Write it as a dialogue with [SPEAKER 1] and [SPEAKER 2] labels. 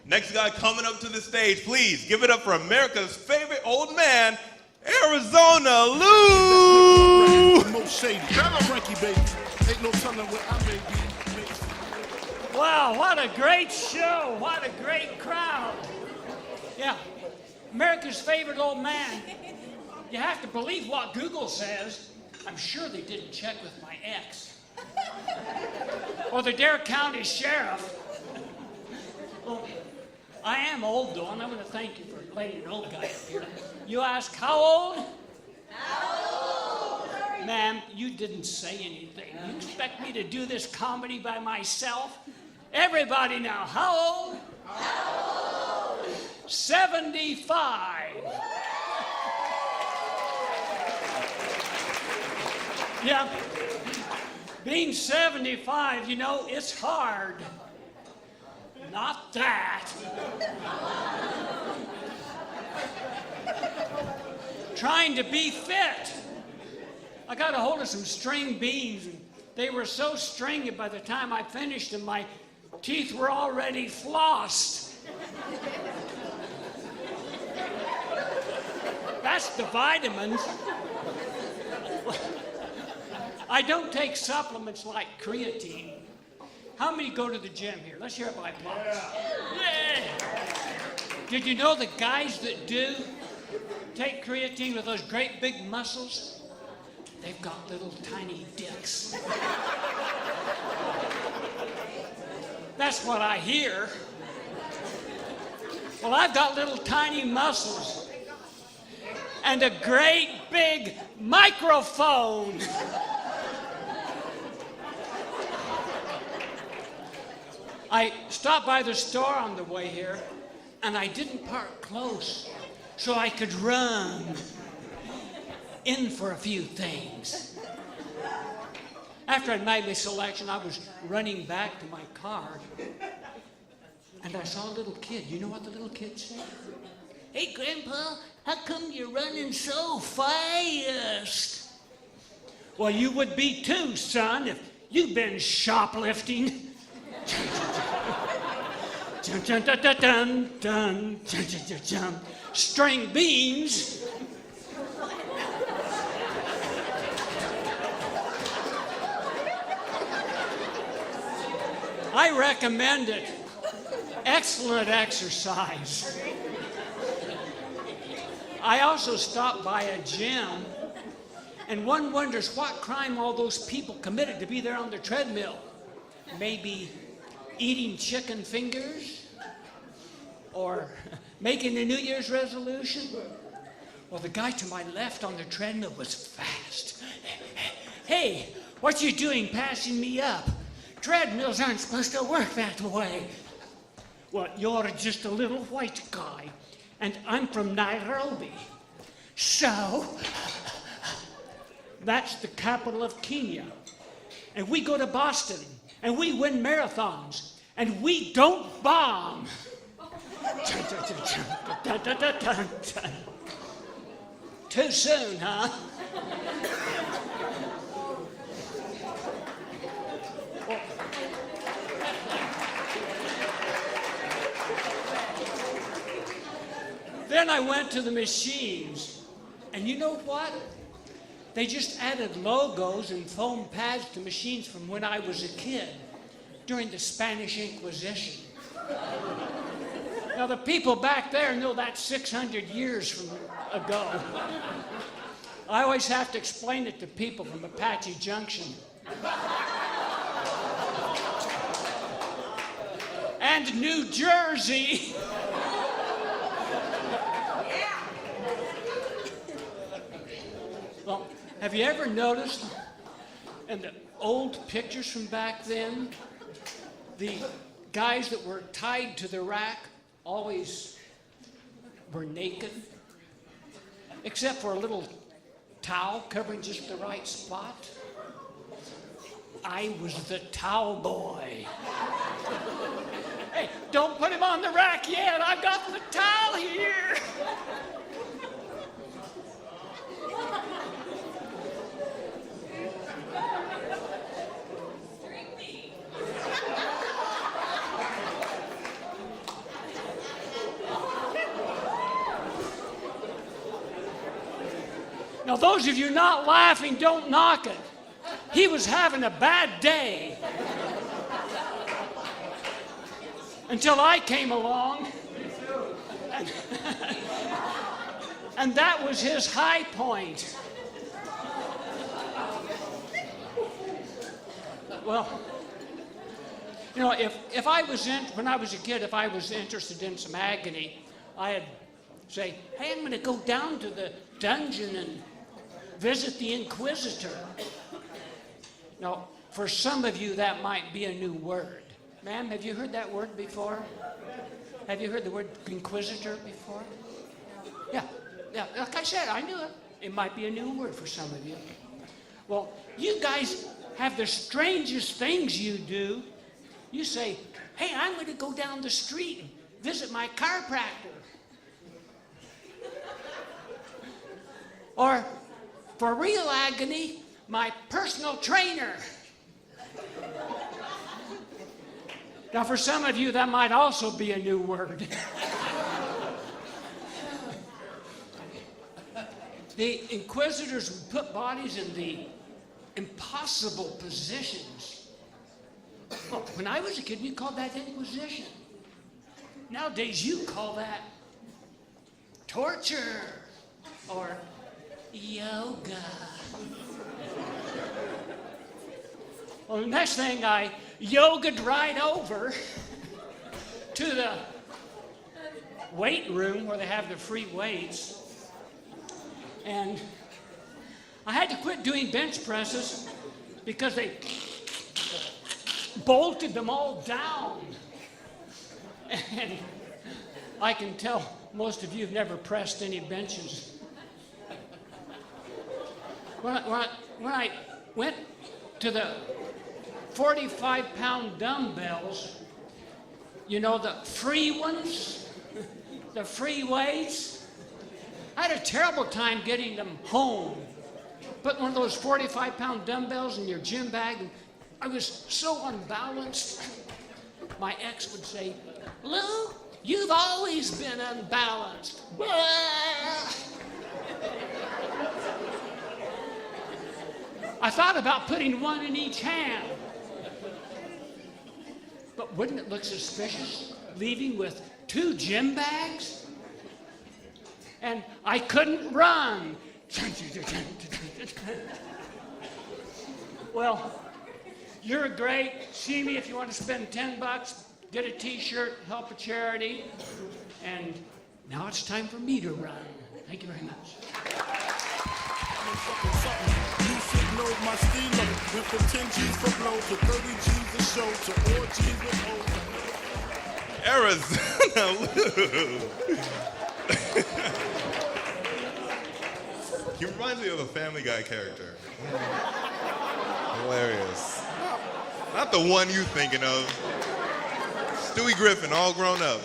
[SPEAKER 1] Next guy coming up to the stage, please give it up for America's favorite old man, Arizona Lou!
[SPEAKER 2] Most shady. Frankie, baby. Ain't no telling what I may be.
[SPEAKER 3] Wow, what a great show. What a great crowd. Yeah, America's favorite old man. You have to believe what Google says. I'm sure they didn't check with my ex. Or the Dare County Sheriff. Well, I am old, though, and I'm going to thank you for letting an old guy up here. You ask, how old? How old? Ma'am, you didn't say anything. You expect me to do this comedy by myself? Everybody now, how old? How old? 75. Yeah, being 75, you know, it's hard. Not that. Trying to be fit. I got a hold of some string beans, and they were so stringy by the time I finished them, my teeth were already flossed. That's the vitamins. I don't take supplements like creatine. How many go to the gym here? Let's hear it by applause. Yeah. Did you know the guys that do take creatine with those great big muscles, they've got little tiny dicks? That's what I hear. Well, I've got little tiny muscles and a great big microphone. I stopped by the store on the way here, and I didn't park close so I could run in for a few things. After I'd made my selection, I was running back to my car, and I saw a little kid. You know what the little kid said? Hey, Grandpa, how come you're running so fast? Well, you would be too, son, if you've been shoplifting. String beans. I recommend it. Excellent exercise. I also stopped by a gym, and one wonders what crime all those people committed to be there on the treadmill. Maybe eating chicken fingers? Or making a New Year's resolution? Well, the guy to my left on the treadmill was fast. Hey, what you doing passing me up? Treadmills aren't supposed to work that way. Well, you're just a little white guy, and I'm from Nairobi. So, that's the capital of Kenya. And we go to Boston. And we win marathons, and we don't bomb. Too soon, huh? Then I went to the machines, and you know what? They just added logos and foam pads to machines from when I was a kid during the Spanish Inquisition. Now, the people back there know that's 600 years from ago. I always have to explain it to people from Apache Junction. And New Jersey. Well, have you ever noticed in the old pictures from back then, the guys that were tied to the rack always were naked, except for a little towel covering just the right spot? I was the towel boy. Hey, don't put him on the rack yet. I've got the towel here. Now, those of you not laughing, don't knock it. He was having a bad day. Until I came along. And that was his high point. Well, you know, if I was when I was a kid, if I was interested in some agony, I'd say, hey, I'm going to go down to the dungeon and visit the Inquisitor. Now, for some of you, that might be a new word. Ma'am, have you heard that word before? Have you heard the word Inquisitor before? Yeah, like I said, I knew it. It might be a new word for some of you. Well, you guys have the strangest things you do. You say, hey, I'm going to go down the street and visit my chiropractor. Or, for real agony, my personal trainer. Now, for some of you, that might also be a new word. The inquisitors would put bodies in the impossible positions. Well, when I was a kid, we called that inquisition. Nowadays, you call that torture or yoga. Well, the next thing, I yogaed right over to the weight room where they have the free weights. And I had to quit doing bench presses because they bolted them all down. And I can tell most of you have never pressed any benches. When I went to the 45-pound dumbbells, you know, the free ones, the free weights, I had a terrible time getting them home. Put one of those 45-pound dumbbells in your gym bag, and I was so unbalanced. My ex would say, Lou, you've always been unbalanced. I thought about putting one in each hand. But wouldn't it look suspicious leaving with 2 gym bags? And I couldn't run. Well, you're great. See me if you want to spend $10, get a t-shirt, help a charity. And now it's time for me to run. Thank you very much.
[SPEAKER 2] You should know my steel went from 10 G's for blow to 30 G's a show to all G's with O's.
[SPEAKER 1] Arizona Lou. He reminds me of a Family Guy character. Hilarious. Not the one you thinking of. Stewie Griffin, all grown up.